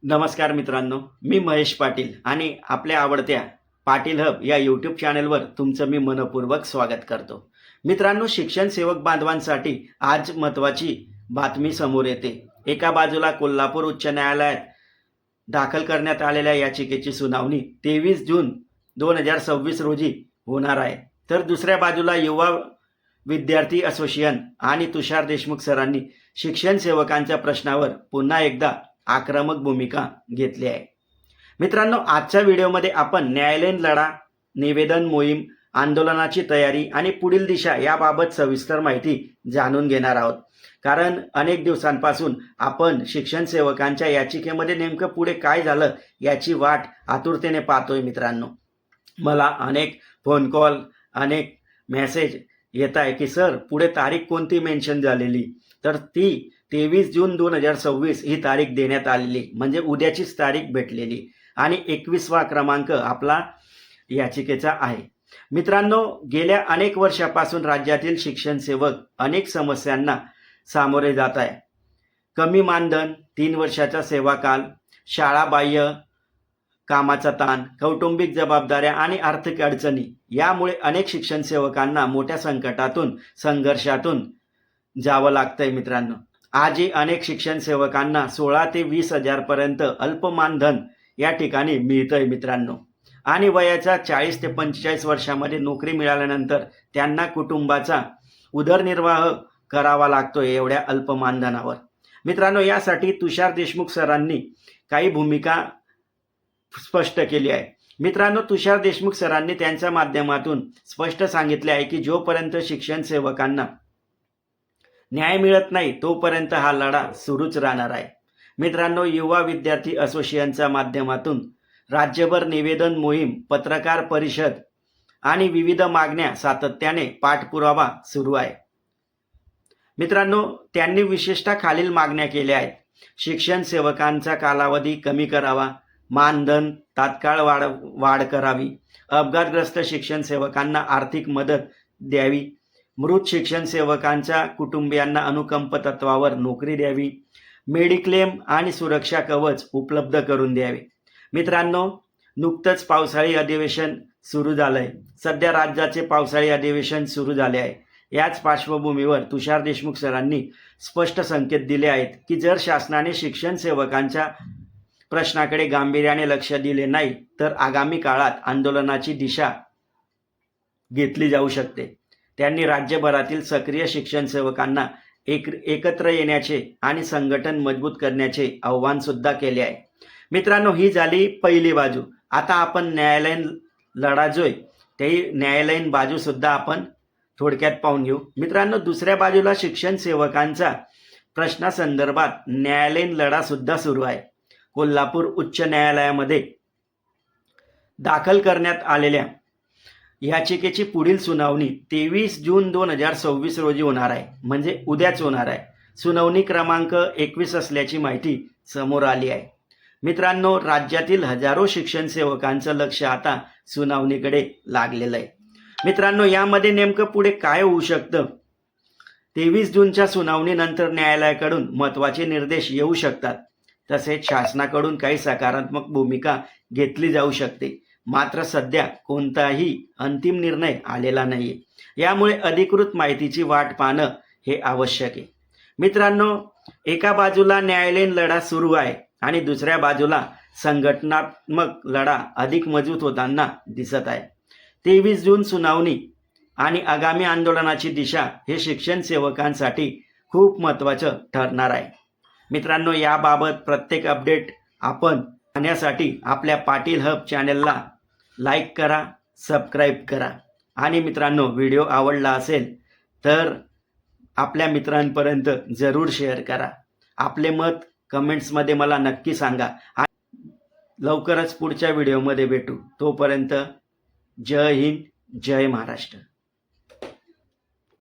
नमस्कार मित्रांनो, मी महेश पाटील आणि आपल्या आवडत्या पाटील हब या यूट्यूब चॅनलवर तुमचं मी मनपूर्वक स्वागत करतो. मित्रांनो, शिक्षण सेवक बांधवांसाठी आज महत्त्वाची बातमी समोर येते. एका बाजूला कोल्हापूर उच्च न्यायालयात दाखल करण्यात आलेल्या याचिकेची सुनावणी 23 जून 2026 रोजी होणार आहे, तर दुसऱ्या बाजूला युवा विद्यार्थी असोसिएशन आणि तुषार देशमुख सरांनी शिक्षण सेवकांच्या प्रश्नावर पुन्हा एकदा आक्रमक भूमिका घेतली आहे. मित्रांनो, आजच्या व्हिडिओमध्ये आपण न्यायालयीन लढा, निवेदन मोहीम, आंदोलनाची तयारी आणि पुढील दिशा याबाबत सविस्तर माहिती जाणून घेणार आहोत. कारण अनेक दिवसांपासून आपण शिक्षण सेवकांच्या याचिकेमध्ये नेमकं पुढे काय झालं याची वाट आतुरतेने पाहतोय. मित्रांनो, मला अनेक फोन कॉल, अनेक मेसेज येत आहे की सर पुढे तारीख कोणती मेन्शन झालेली, तर ती 23 जून 2026 ही तारीख देण्यात आलेली, म्हणजे उद्याचीच तारीख भेटलेली आणि 21वा क्रमांक आपला याचिकेचा आहे. मित्रांनो, गेल्या अनेक वर्षापासून राज्यातील शिक्षण सेवक अनेक समस्यांना सामोरे जात आहे. कमी मानधन, 3 वर्षाचा सेवा काल, शाळाबाह्य कामाचा ताण, कौटुंबिक जबाबदाऱ्या आणि आर्थिक अडचणी यामुळे अनेक शिक्षण सेवकांना मोठ्या संकटातून, संघर्षातून जावं लागतंय. मित्रांनो, आजही अनेक शिक्षण सेवकांना 16 ते 20 हजार पर्यंत अल्पमानधन या ठिकाणी मिळतंय. मित्रांनो, आणि वयाच्या 40 ते 45 वर्षामध्ये नोकरी मिळाल्यानंतर त्यांना कुटुंबाचा उदरनिर्वाह करावा लागतोय एवढ्या अल्पमानधनावर. मित्रांनो, यासाठी तुषार देशमुख सरांनी काही भूमिका स्पष्ट केली आहे. मित्रांनो, तुषार देशमुख सरांनी त्यांच्या माध्यमातून स्पष्ट सांगितले आहे की जोपर्यंत शिक्षण सेवकांना न्याय मिळत नाही तोपर्यंत हा लढा सुरूच राहणार आहे. मित्रांनो, युवा विद्यार्थी असोसिएशनच्या माध्यमातून राज्यभर निवेदन मोहीम, पत्रकार परिषद आणि विविध मागण्या सातत्याने पाठपुरावा सुरू आहे. मित्रांनो, त्यांनी विशेषतः खालील मागण्या केल्या आहेत. शिक्षण सेवकांचा कालावधी कमी करावा, मानधन तात्काळ वाढ करावी, अपघातग्रस्त शिक्षण सेवकांना आर्थिक मदत द्यावी, मृत शिक्षण सेवकांच्या कुटुंबियांना अनुकंप तत्वावर नोकरी द्यावी, मेडिक्लेम आणि सुरक्षा कवच उपलब्ध करून द्यावे. मित्रांनो, नुकतंच पावसाळी अधिवेशन सुरू झालंय. सध्या राज्याचे पावसाळी अधिवेशन सुरू झाले आहे. याच पार्श्वभूमीवर तुषार देशमुख सरांनी स्पष्ट संकेत दिले आहेत की जर शासनाने शिक्षण सेवकांच्या प्रश्नाकडे गांभीर्याने लक्ष दिले नाही तर आगामी काळात आंदोलनाची दिशा घेतली जाऊ शकते. त्यांनी राज्यभरातील सक्रिय शिक्षण सेवकांना एकत्र येण्याचे आणि संघटन मजबूत करण्याचे आवाहन सुद्धा केले आहे. मित्रांनो, ही झाली पहिली बाजू. आता आपण न्यायालयीन लढा जोय ते न्यायालयीन बाजू सुद्धा आपण थोडक्यात पाहून घेऊ. मित्रांनो, दुसऱ्या बाजूला शिक्षण सेवकांच्या प्रश्नासंदर्भात न्यायालयीन लढा सुद्धा सुरू आहे. कोल्हापूर उच्च न्यायालयामध्ये दाखल करण्यात आलेल्या याचिकेची पुढील सुनावणी 23 जून 2026 रोजी होणार आहे, म्हणजे उद्याच होणार आहे. सुनावणी क्रमांक 21 असल्याची माहिती समोर आली आहे. मित्रांनो, राज्यातील हजारो शिक्षण सेवकांचं लक्ष आता सुनावणीकडे लागलेलं आहे. मित्रांनो, यामध्ये नेमकं पुढे काय होऊ शकतं? 23 जूनच्या सुनावणीनंतर न्यायालयाकडून महत्त्वाचे निर्देश येऊ शकतात. तसेच शासनाकडून काही सकारात्मक भूमिका घेतली जाऊ शकते. मात्र सध्या कोणताही अंतिम निर्णय आलेला नाही. यामुळे अधिकृत माहितीची वाट पाहणं हे आवश्यक आहे. मित्रांनो, एका बाजूला न्यायालयीन लढा सुरू आहे आणि दुसऱ्या बाजूला संघटनात्मक लढा अधिक मजबूत होताना दिसत आहे. 23 जून सुनावणी आणि आगामी आंदोलनाची दिशा हे शिक्षण सेवकांसाठी खूप महत्त्वाचं ठरणार आहे. मित्रांनो, याबाबत प्रत्येक अपडेट आपण पाहण्यासाठी आपल्या पाटील हब चॅनलला लाईक करा, सबस्क्राईब करा आणि मित्रांनो, व्हिडिओ आवडला असेल तर आपल्या मित्रांपर्यंत जरूर शेअर करा. आपले मत कमेंट्समध्ये मला नक्की सांगा. लवकरच पुढच्या व्हिडिओमध्ये भेटू. तोपर्यंत जय हिंद, जय महाराष्ट्र.